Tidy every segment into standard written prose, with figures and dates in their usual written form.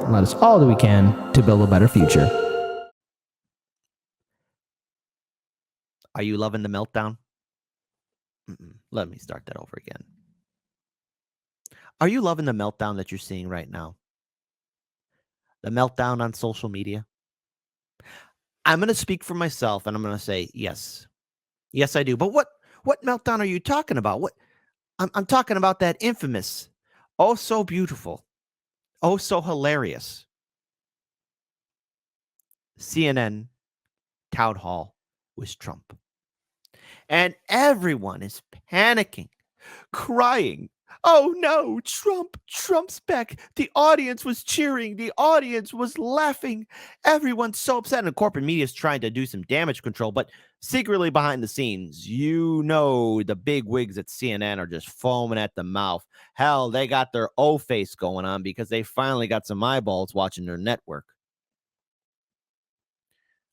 and let us all do we can to build a better future. Are you loving the meltdown? Let me start that over again. Are you loving the meltdown that you're seeing right now? The meltdown on social media? I'm going to speak for myself and I'm going to say yes. Yes, I do. But what meltdown are you talking about? I'm talking about that infamous, oh so beautiful, oh so hilarious CNN town hall with Trump. And everyone is panicking, crying. Oh no, Trump's back. The audience was cheering. The audience was laughing. Everyone's so upset. And the corporate media is trying to do some damage control, but secretly behind the scenes, the big wigs at CNN are just foaming at the mouth. Hell, they got their O face going on because they finally got some eyeballs watching their network.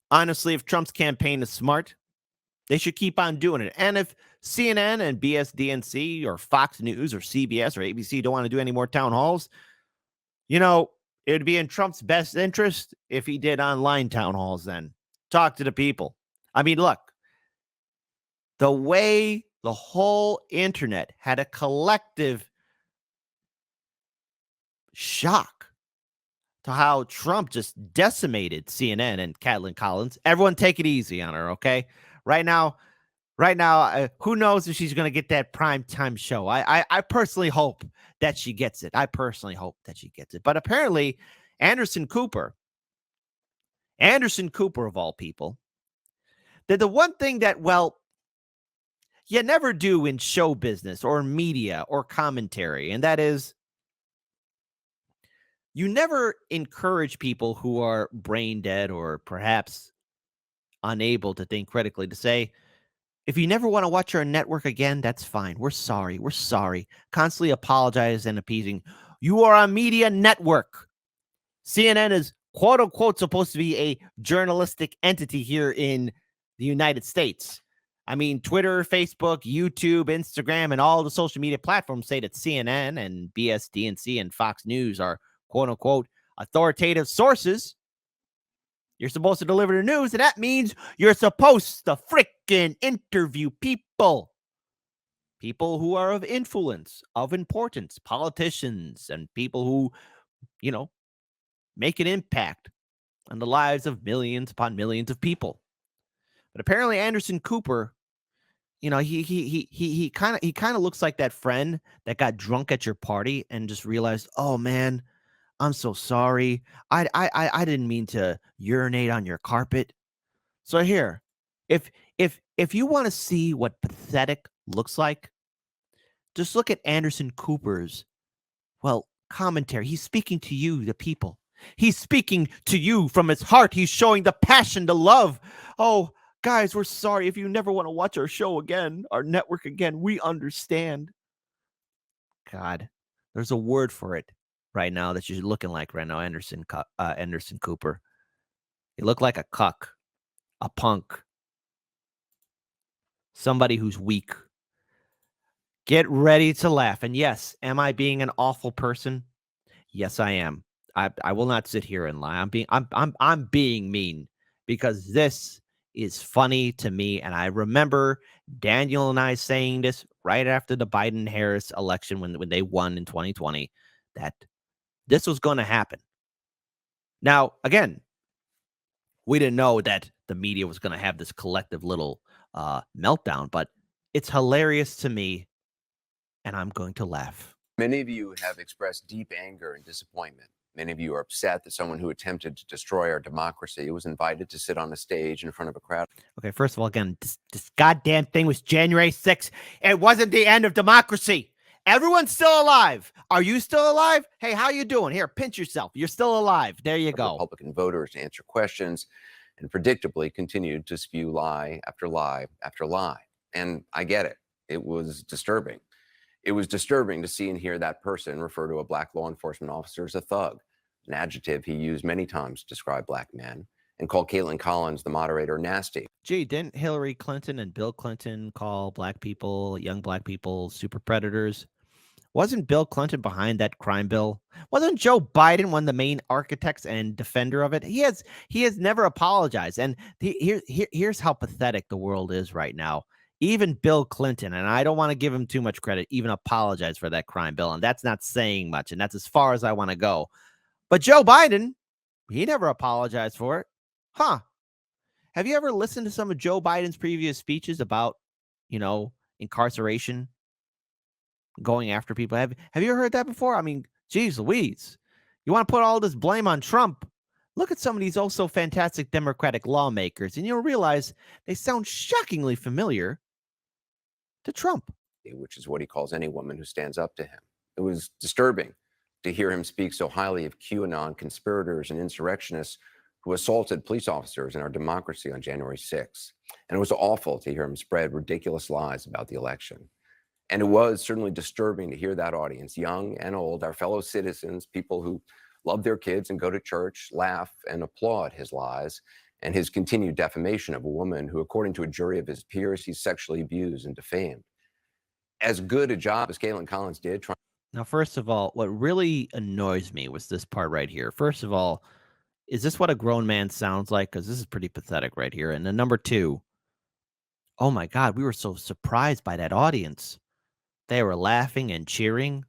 Honestly, if Trump's campaign is smart, they should keep on doing it. And if CNN and BSDNC or Fox News or CBS or ABC don't want to do any more town halls, it would be in Trump's best interest if he did online town halls then. Talk to the people. I mean, look, the way the whole internet had a collective shock to how Trump just decimated CNN and Kathleen Collins. Everyone take it easy on her, okay? Right now, who knows if she's going to get that primetime show? I personally hope that she gets it. But apparently, Anderson Cooper of all people, did the one thing that, you never do in show business or media or commentary, and that is you never encourage people who are brain dead or perhaps unable to think critically to say, if you never want to watch our network again, that's fine. We're sorry. Constantly apologize and appeasing. You are a media network. CNN is quote unquote supposed to be a journalistic entity here in the United States. I mean, Twitter, Facebook, YouTube, Instagram, and all the social media platforms say that CNN and BSDNC and Fox News are quote unquote authoritative sources. You're supposed to deliver the news, and that means you're supposed to freaking interview people who are of influence, of importance, politicians, and people who, make an impact on the lives of millions upon millions of people. But apparently, Anderson Cooper, he kind of looks like that friend that got drunk at your party and just realized, oh man, I'm so sorry. I didn't mean to urinate on your carpet. So here, if you want to see what pathetic looks like, just look at Anderson Cooper's, commentary. He's speaking to you, the people. He's speaking to you from his heart. He's showing the passion, the love. Oh, guys, we're sorry. If you never want to watch our show again, our network again, we understand. God, there's a word for it right now that you're looking like right now, Anderson Cooper. You look like a cuck, a punk, somebody who's weak. Get ready to laugh. And yes, am I being an awful person? Yes, I am. I will not sit here and lie. I'm being mean because this is funny to me. And I remember Daniel and I saying this right after the Biden-Harris election when they won in 2020, that this was going to happen. Now, again, we didn't know that the media was going to have this collective little meltdown, but it's hilarious to me, and I'm going to laugh. Many of you have expressed deep anger and disappointment. Many of you are upset that someone who attempted to destroy our democracy was invited to sit on a stage in front of a crowd. Okay, first of all, again, this goddamn thing was January 6th. It wasn't the end of democracy. Everyone's still alive. Are you still alive? Hey, how you doing? Here, pinch yourself. You're still alive. There you go. Republican voters to answer questions and predictably continued to spew lie after lie after lie. And I get it. It was disturbing. It was disturbing to see and hear that person refer to a black law enforcement officer as a thug, an adjective he used many times to describe black men, and call Caitlin Collins, the moderator, nasty. Gee, didn't Hillary Clinton and Bill Clinton call black people, young black people, super predators? Wasn't Bill Clinton behind that crime bill? Wasn't Joe Biden one of the main architects and defender of it? He has never apologized. And here's how pathetic the world is right now. Even Bill Clinton, and I don't want to give him too much credit, even apologized for that crime bill. And that's not saying much. And that's as far as I want to go. But Joe Biden, he never apologized for it. Huh. Have you ever listened to some of Joe Biden's previous speeches about, incarceration, going after people? Have you ever heard that before? I mean, geez Louise. You want to put all this blame on Trump? Look at some of these also fantastic Democratic lawmakers, and you'll realize they sound shockingly familiar to Trump. Which is what he calls any woman who stands up to him. It was disturbing to hear him speak so highly of QAnon conspirators and insurrectionists who assaulted police officers in our democracy on January 6th. And it was awful to hear him spread ridiculous lies about the election. And it was certainly disturbing to hear that audience, young and old, our fellow citizens, people who love their kids and go to church, laugh and applaud his lies and his continued defamation of a woman who, according to a jury of his peers, he sexually abused and defamed. As good a job as Caitlin Collins did. Now, first of all, what really annoys me was this part right here. First of all, is this what a grown man sounds like? Because this is pretty pathetic right here. And then number two, oh my God, we were so surprised by that audience. They were laughing and cheering.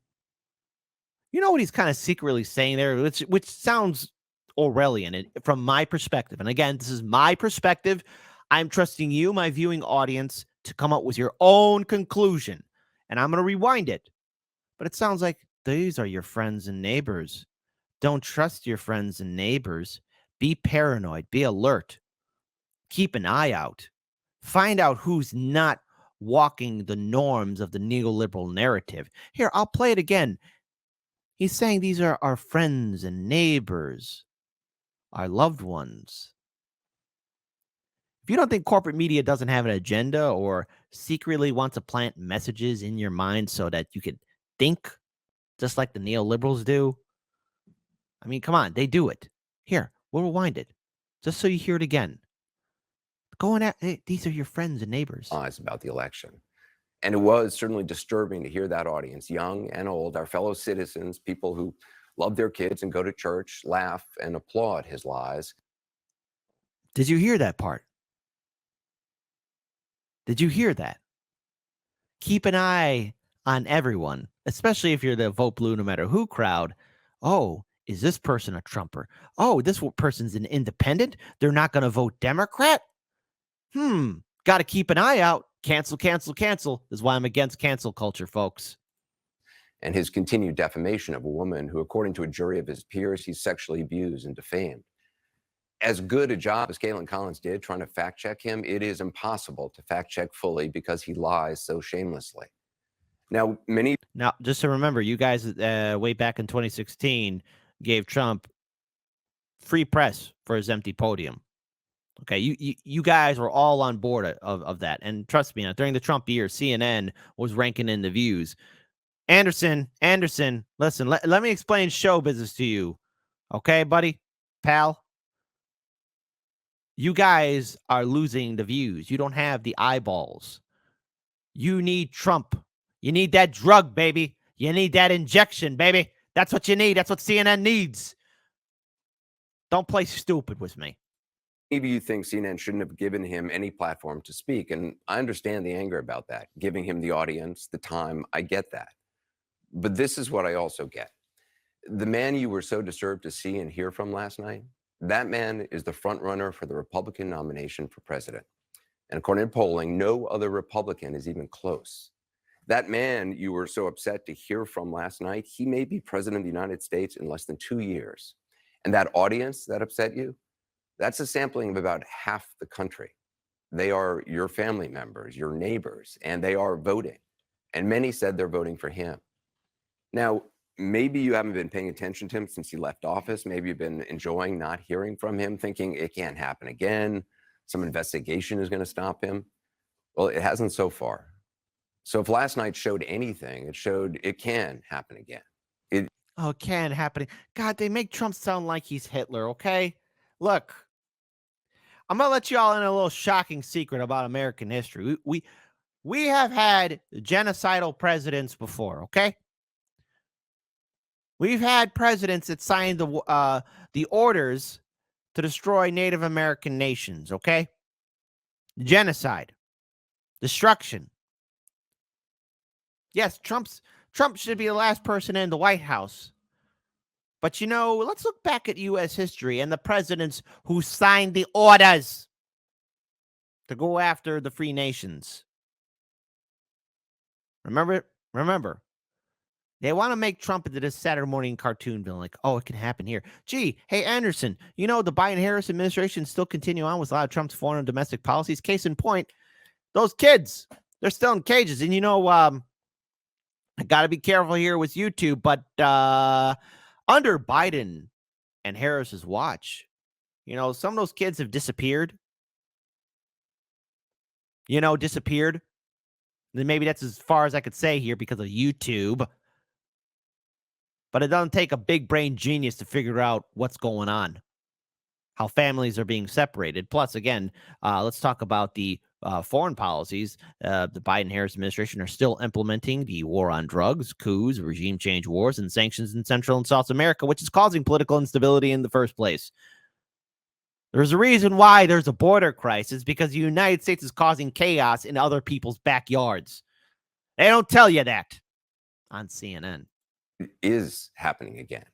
You know what he's kind of secretly saying there, which sounds Orwellian from my perspective. And again, this is my perspective. I'm trusting you, my viewing audience, to come up with your own conclusion. And I'm going to rewind it. But it sounds like these are your friends and neighbors. Don't trust your friends and neighbors. Be paranoid. Be alert. Keep an eye out. Find out who's not walking the norms of the neoliberal narrative. Here, I'll play it again. He's saying these are our friends and neighbors, our loved ones. If you don't think corporate media doesn't have an agenda or secretly wants to plant messages in your mind so that you could think just like the neoliberals do, I mean, come on, they do it. Here, we'll rewind it just so you hear it again. Going at these are your friends and neighbors. Lies about the election. And it was certainly disturbing to hear that audience, young and old, our fellow citizens, people who love their kids and go to church, laugh and applaud his lies. Did you hear that part? Did you hear that? Keep an eye on everyone, especially if you're the vote blue no matter who crowd. Oh, is this person a Trumper? Oh, this person's an independent. They're not going to vote Democrat. Got to keep an eye out. Cancel, cancel, cancel. This is why I'm against cancel culture, folks. And his continued defamation of a woman who, according to a jury of his peers, he sexually abused and defamed. As good a job as Caitlin Collins did trying to fact check him, it is impossible to fact check fully because he lies so shamelessly. Now, just to remember, you guys way back in 2016 gave Trump free press for his empty podium. Okay, you guys were all on board of that. And trust me, during the Trump years, CNN was ranking in the views. Anderson, listen, let me explain show business to you. Okay, buddy, pal? You guys are losing the views. You don't have the eyeballs. You need Trump. You need that drug, baby. You need that injection, baby. That's what you need. That's what CNN needs. Don't play stupid with me. Maybe you think CNN shouldn't have given him any platform to speak. And I understand the anger about that, giving him the audience, the time. I get that. But this is what I also get. The man you were so disturbed to see and hear from last night, that man is the front runner for the Republican nomination for president. And according to polling, no other Republican is even close. That man you were so upset to hear from last night, he may be president of the United States in less than 2 years. And that audience that upset you, that's a sampling of about half the country. They are your family members, your neighbors, and they are voting. And many said they're voting for him. Now, maybe you haven't been paying attention to him since he left office. Maybe you've been enjoying not hearing from him, thinking it can't happen again. Some investigation is going to stop him. Well, it hasn't so far. So if last night showed anything, it showed it can happen again. It can happen. God, they make Trump sound like he's Hitler, okay? Look, I'm going to let you all in a little shocking secret about American history. We have had genocidal presidents before, okay? We've had presidents that signed the orders to destroy Native American nations, okay? Genocide, destruction. Yes, Trump should be the last person in the White House. But let's look back at U.S. history and the presidents who signed the orders to go after the free nations. Remember, they want to make Trump into this Saturday morning cartoon villain, like, oh, it can happen here. Gee, hey, Anderson, the Biden-Harris administration still continue on with a lot of Trump's foreign and domestic policies. Case in point, those kids, they're still in cages. And, I got to be careful here with YouTube, but under Biden and Harris's watch, some of those kids have disappeared. Disappeared. Then maybe that's as far as I could say here because of YouTube. But it doesn't take a big brain genius to figure out what's going on, how families are being separated. Plus, again, let's talk about the foreign policies. The Biden-Harris administration are still implementing the war on drugs, coups, regime change wars, and sanctions in Central and South America, which is causing political instability in the first place. There's a reason why there's a border crisis, because the United States is causing chaos in other people's backyards. They don't tell you that on CNN. It is happening again.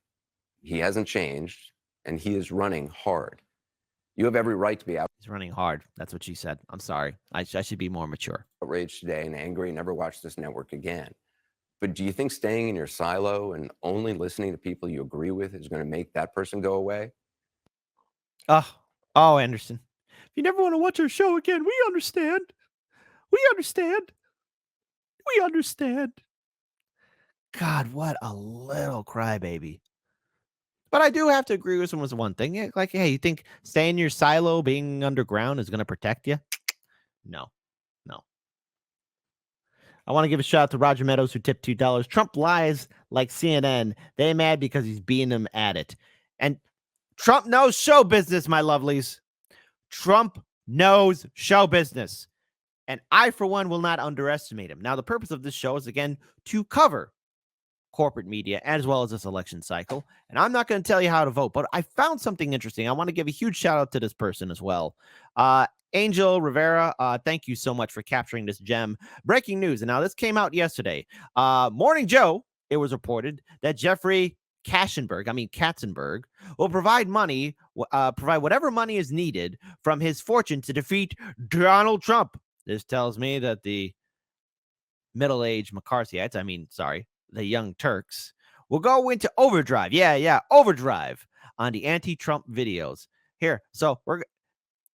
He hasn't changed, and he is running hard. You have every right to be He's running hard. That's what she said. I'm sorry. I should be more mature. Outraged today and angry, never watch this network again. But do you think staying in your silo and only listening to people you agree with is going to make that person go away? Oh, Anderson. If you never want to watch our show again, we understand. We understand. We understand. God, what a little crybaby. But I do have to agree with him with one thing. Like, hey, you think staying in your silo, being underground is going to protect you? No. I want to give a shout out to Roger Meadows, who tipped $2. Trump lies like CNN. They mad because he's beating them at it. And Trump knows show business, my lovelies. Trump knows show business. And I, for one, will not underestimate him. Now, the purpose of this show is, again, to cover corporate media as well as this election cycle. And I'm not going to tell you how to vote, but I found something interesting. I want to give a huge shout out to this person as well. Angel Rivera, thank you so much for capturing this gem. Breaking news. And now this came out yesterday. Morning Joe, it was reported that Jeffrey Katzenberg will provide whatever money is needed from his fortune to defeat Donald Trump. This tells me that the middle-aged McCarthyites, the Young Turks, will go into overdrive. Overdrive on the anti-Trump videos. Here, so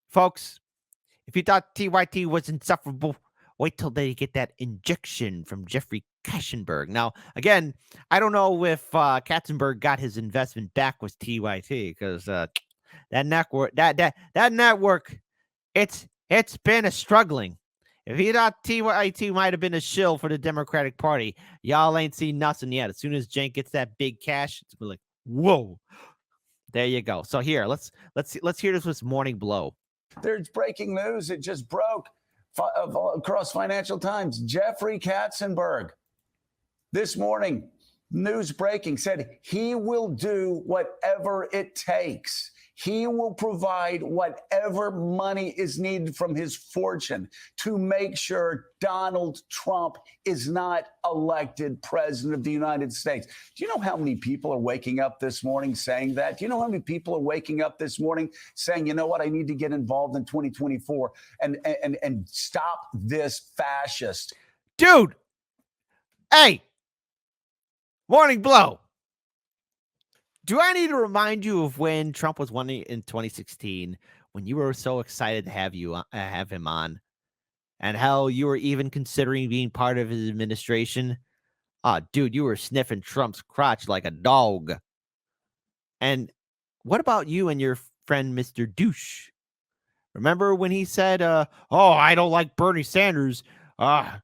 folks, if you thought TYT was insufferable, wait till they get that injection from Jeffrey Katzenberg. Now, again, I don't know if Katzenberg got his investment back with TYT, because that network, it's been a struggling. If you thought TYT might have been a shill for the Democratic Party, y'all ain't seen nothing yet. As soon as Cenk gets that big cash, it's like, whoa. There you go. So here, let's hear this with Morning Blow. There's breaking news. It just broke across Financial Times. Jeffrey Katzenberg, this morning, news breaking, said he will do whatever it takes. He will provide whatever money is needed from his fortune to make sure Donald Trump is not elected president of the United States. Do you know how many people are waking up this morning saying that? Do you know how many people are waking up this morning saying, you know what, I need to get involved in 2024 and stop this fascist? Dude, hey, Morning Blow. Do I need to remind you of when Trump was winning in 2016, when you were so excited to have him on, and how you were even considering being part of his administration? Dude, you were sniffing Trump's crotch like a dog. And what about you and your friend, Mr. Douche? Remember when he said, I don't like Bernie Sanders.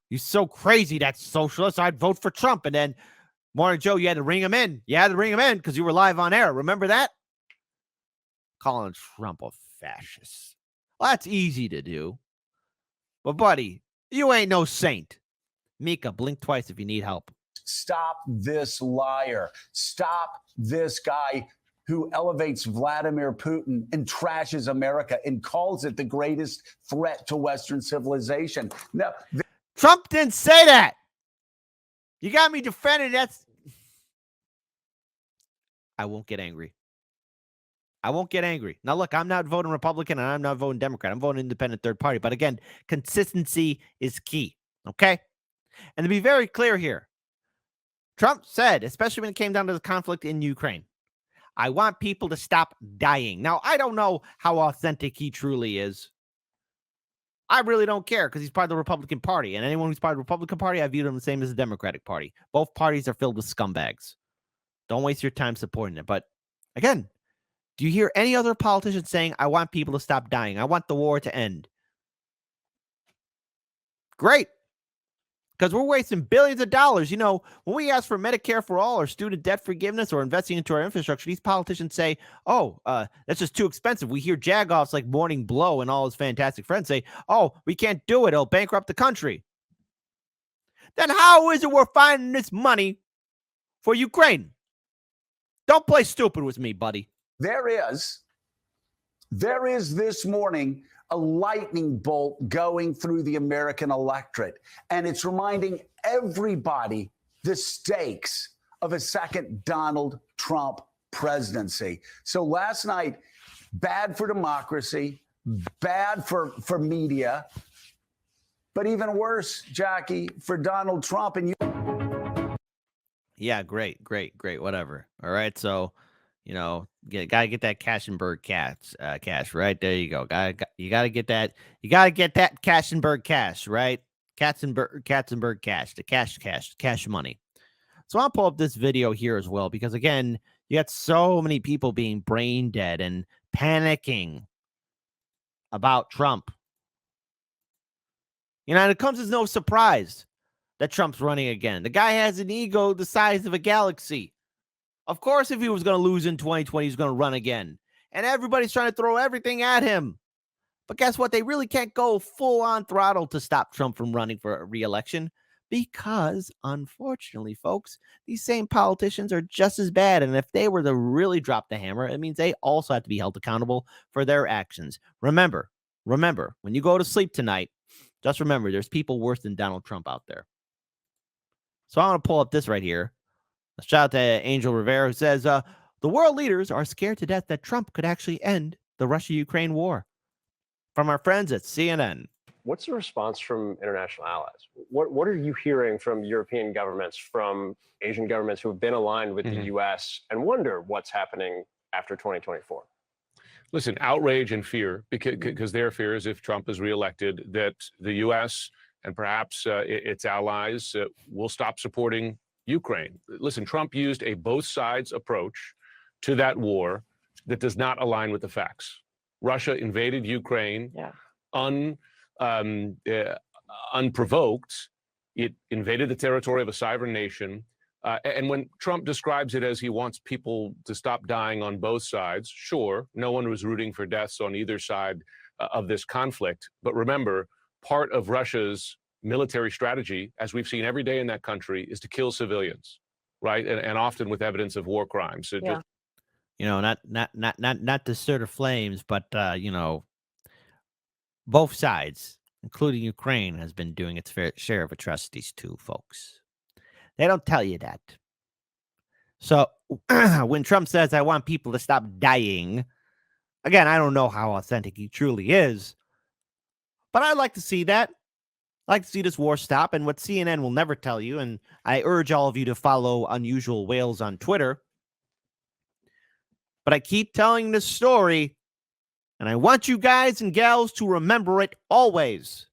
He's so crazy, that socialist. I'd vote for Trump. And then, Morning Joe, you had to ring him in. You had to ring him in because you were live on air. Remember that? Calling Trump a fascist. Well, that's easy to do. But, buddy, you ain't no saint. Mika, blink twice if you need help. Stop this liar. Stop this guy who elevates Vladimir Putin and trashes America and calls it the greatest threat to Western civilization. No, Trump didn't say that. You got me defending. I won't get angry. I won't get angry. Now, look, I'm not voting Republican and I'm not voting Democrat. I'm voting independent third party. But again, consistency is key. Okay? And to be very clear here, Trump said, especially when it came down to the conflict in Ukraine, I want people to stop dying. Now, I don't know how authentic he truly is. I really don't care because he's part of the Republican Party. And anyone who's part of the Republican Party, I view them the same as the Democratic Party. Both parties are filled with scumbags. Don't waste your time supporting it. But again, do you hear any other politician saying, I want people to stop dying? I want the war to end? Great. Because we're wasting billions of dollars. You know, when we ask for Medicare for all or student debt forgiveness or investing into our infrastructure, these politicians say, oh, that's just too expensive. We hear jagoffs like Morning Blow and all his fantastic friends say, oh, we can't do it. It'll bankrupt the country. Then how is it we're finding this money for Ukraine? Don't play stupid with me, buddy. There is this morning a lightning bolt going through the American electorate, and it's reminding everybody the stakes of a second Donald Trump presidency. So last night, bad for democracy, bad for media, but even worse, Jackie, for Donald Trump. And you. Yeah, great, whatever. All right, so you know, gotta get that Kassenberg cash, right? There you go. You gotta get that. You gotta get that Kassenberg cash, right? Katzenberg cash, the cash money. So I'll pull up this video here as well because again, you got so many people being brain dead and panicking about Trump. You know, and it comes as no surprise that Trump's running again. The guy has an ego the size of a galaxy. Of course, if he was going to lose in 2020, he's going to run again. And everybody's trying to throw everything at him. But guess what? They really can't go full on throttle to stop Trump from running for a re-election because, unfortunately, folks, these same politicians are just as bad. And if they were to really drop the hammer, it means they also have to be held accountable for their actions. Remember, when you go to sleep tonight, just remember there's people worse than Donald Trump out there. So I want to pull up this right here. A shout out to Angel Rivera who says, the world leaders are scared to death that Trump could actually end the Russia-Ukraine war. From our friends at CNN. What's the response from international allies? What are you hearing from European governments, from Asian governments who have been aligned with the U.S. and wonder what's happening after 2024? Listen, outrage and fear, because their fear is if Trump is reelected, that the U.S. and perhaps its allies will stop supporting Ukraine. Listen, Trump used a both sides approach to that war that does not align with the facts. Russia invaded Ukraine unprovoked. It invaded the territory of a sovereign nation. And when Trump describes it as he wants people to stop dying on both sides, sure, no one was rooting for deaths on either side of this conflict. But remember, part of Russia's military strategy, as we've seen every day in that country, is to kill civilians, right? And often with evidence of war crimes. So just, you know, not to stir the flames, but you know, both sides, including Ukraine, has been doing its fair share of atrocities too, folks. They don't tell you that. So when Trump says, I want people to stop dying, again, I don't know how authentic he truly is, but I'd like to see that. I'd like to see this war stop. And what CNN will never tell you, and I urge all of you to follow Unusual Whales on Twitter, but I keep telling this story, and I want you guys and gals to remember it always.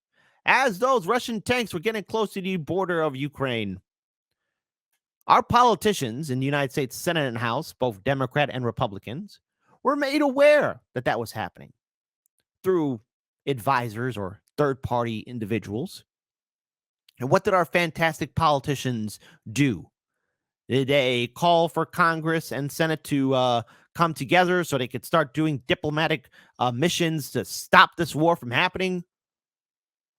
As those Russian tanks were getting close to the border of Ukraine, our politicians in the United States Senate and House, both Democrat and Republicans, were made aware that that was happening through advisors or third-party individuals. And what did our fantastic politicians do? Did they call for Congress and Senate to come together so they could start doing diplomatic missions to stop this war from happening?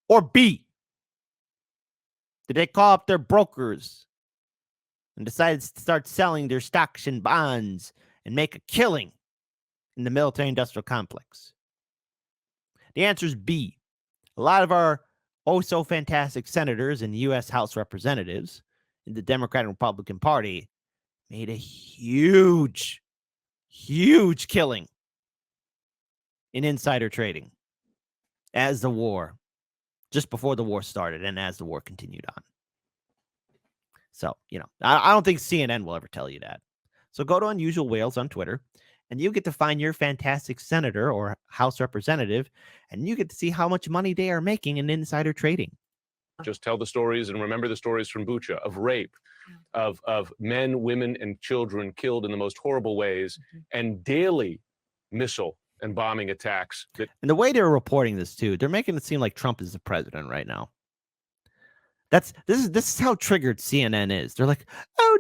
Or B, did they call up their brokers and decided to start selling their stocks and bonds and make a killing in the military-industrial complex? The answer is B. A lot of our oh-so-fantastic senators and U.S. House representatives in the Democratic and Republican Party made a huge killing in insider trading as the war, just before the war started and as the war continued on. So, I don't think CNN will ever tell you that. So go to Unusual Whales on Twitter, and you get to find your fantastic senator or House representative, and you get to see how much money they are making in insider trading. Just tell the stories and remember the stories from Bucha of rape, of men, women, and children killed in the most horrible ways, and daily missile and bombing attacks. And the way they're reporting this too, they're making it seem like Trump is the president right now. This is how triggered CNN is. They're like, oh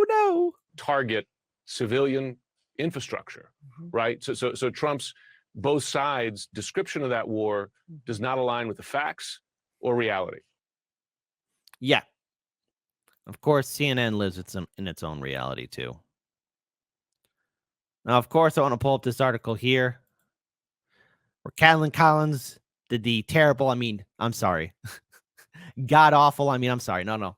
no. Target civilian infrastructure, right? So Trump's both sides' description of that war does not align with the facts or reality. Yeah. Of course, CNN lives in its own reality too. Now, of course, I want to pull up this article here where Kathleen Collins did the terrible, I'm sorry, god awful, I'm sorry, no.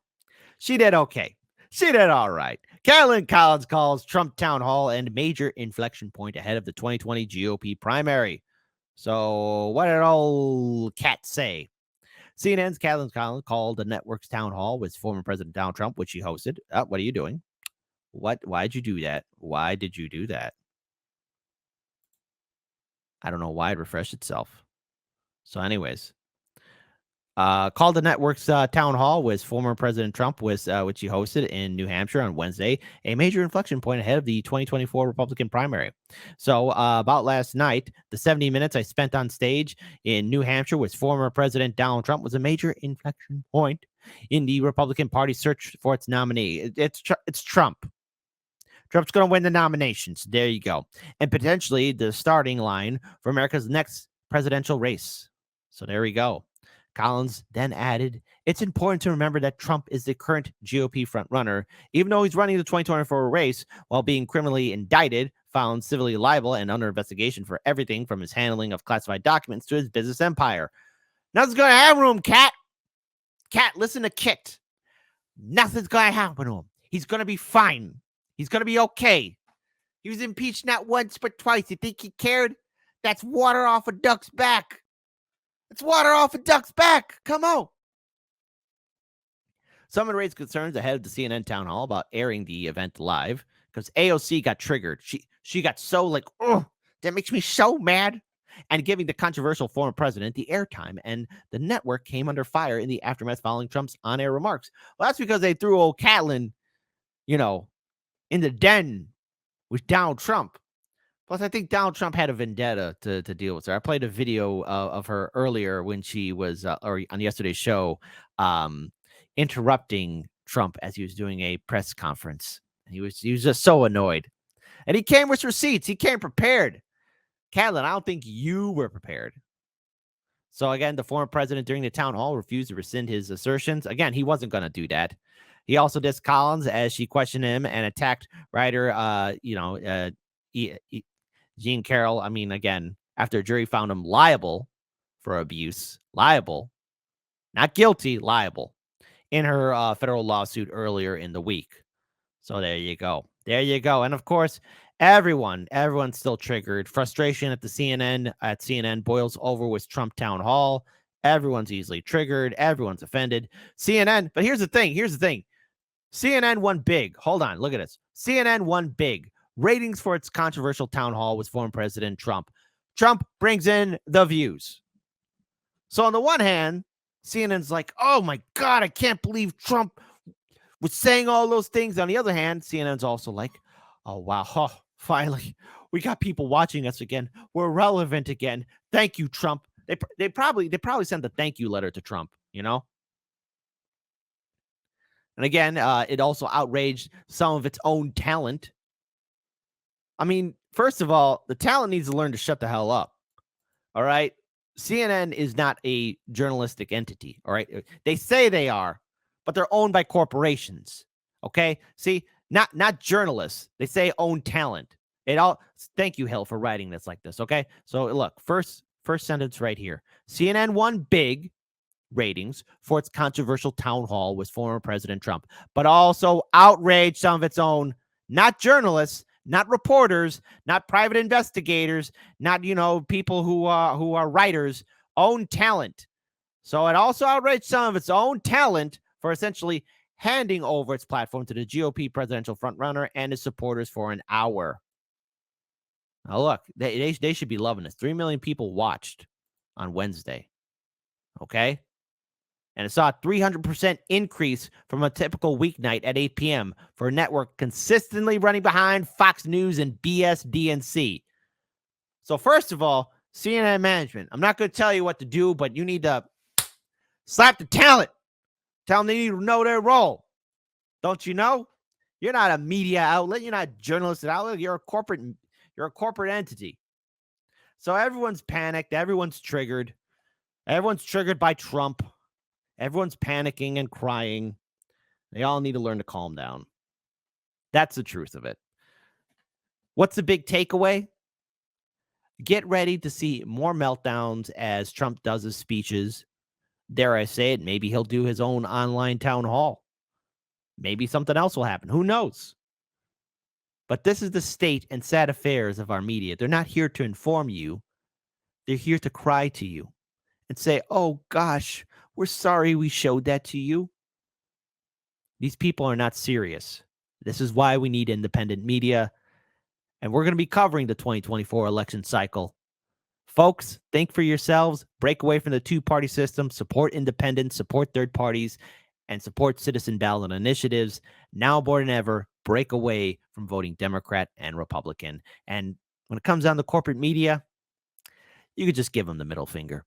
She did okay. She did all right. Kathleen Collins calls Trump town hall and major inflection point ahead of the 2020 GOP primary. So what did old Cat say? CNN's Kathleen Collins called the network's town hall with former President Donald Trump, which she hosted. What are you doing? Why'd you do that? Why did you do that? I don't know why it refreshed itself. So anyways, called the network's town hall with former President Trump, which he hosted in New Hampshire on Wednesday, a major inflection point ahead of the 2024 Republican primary. So about last night, the 70 minutes I spent on stage in New Hampshire with former President Donald Trump was a major inflection point in the Republican Party's search for its nominee. It's Trump. Trump's going to win the nominations. There you go. And potentially the starting line for America's next presidential race. So there we go. Collins then added, it's important to remember that Trump is the current GOP frontrunner, even though he's running the 2024 race while being criminally indicted, found civilly liable, and under investigation for everything from his handling of classified documents to his business empire. Nothing's going to happen to him, Cat. Cat, listen to Kit. Nothing's going to happen to him. He's going to be fine. He's going to be okay. He was impeached not once but twice. You think he cared? That's water off a duck's back. It's water off a duck's back. Come on. Someone raised concerns ahead of the CNN town hall about airing the event live because AOC got triggered. She got so like, oh, that makes me so mad. And giving the controversial former president the airtime. And the network came under fire in the aftermath following Trump's on-air remarks. Well, that's because they threw old Catelyn, in the den with Donald Trump. Plus, I think Donald Trump had a vendetta to deal with her. I played a video of her earlier when she was, or on yesterday's show, interrupting Trump as he was doing a press conference. He was just so annoyed. And he came with receipts. He came prepared. Catelyn, I don't think you were prepared. So again, the former president during the town hall refused to rescind his assertions. Again, he wasn't going to do that. He also dissed Collins as she questioned him and attacked writer, Jean Carroll. Again, after a jury found him liable for abuse, liable, not guilty, liable, in her federal lawsuit earlier in the week. So there you go. There you go. And of course, everyone's still triggered. Frustration at CNN boils over with Trump town hall. Everyone's easily triggered. Everyone's offended. CNN, but here's the thing. CNN won big. Hold on, look at this. CNN won big. Ratings for its controversial town hall with former President Trump. Trump brings in the views. So on the one hand, CNN's like, oh my God, I can't believe Trump was saying all those things. On the other hand, CNN's also like, oh wow, finally, we got people watching us again. We're relevant again. Thank you, Trump. They probably sent a thank you letter to Trump, And again, it also outraged some of its own talent. First of all, the talent needs to learn to shut the hell up. All right. CNN is not a journalistic entity. All right. They say they are, but they're owned by corporations. Okay? See, not journalists. They say own talent. Thank you, Hill, for writing this like this. Okay? So look, first sentence right here. CNN won big ratings for its controversial town hall with former President Trump, but also outraged some of its own, not journalists, not reporters, not private investigators, not people who are writers, own talent. So it also outraged some of its own talent for essentially handing over its platform to the GOP presidential frontrunner and his supporters for an hour. Now look, they should be loving this. 3 million people watched on Wednesday. Okay? And it saw a 300% increase from a typical weeknight at 8 p.m. for a network consistently running behind Fox News and BSDNC. So first of all, CNN management, I'm not going to tell you what to do, but you need to slap the talent. Tell them they need to know their role. Don't you know? You're not a media outlet. You're not a journalistic outlet. You're a corporate entity. So everyone's panicked. Everyone's triggered. Everyone's triggered by Trump. Everyone's panicking and crying. They all need to learn to calm down. That's the truth of it. What's the big takeaway? Get ready to see more meltdowns as Trump does his speeches. Dare I say it, maybe he'll do his own online town hall. Maybe something else will happen. Who knows? But this is the state and sad affairs of our media. They're not here to inform you. They're here to cry to you and say, oh gosh, we're sorry we showed that to you. These people are not serious. This is why we need independent media. And we're going to be covering the 2024 election cycle. Folks, think for yourselves. Break away from the two-party system. Support independents. Support third parties. And support citizen ballot initiatives. Now more than ever, break away from voting Democrat and Republican. And when it comes down to corporate media, you could just give them the middle finger.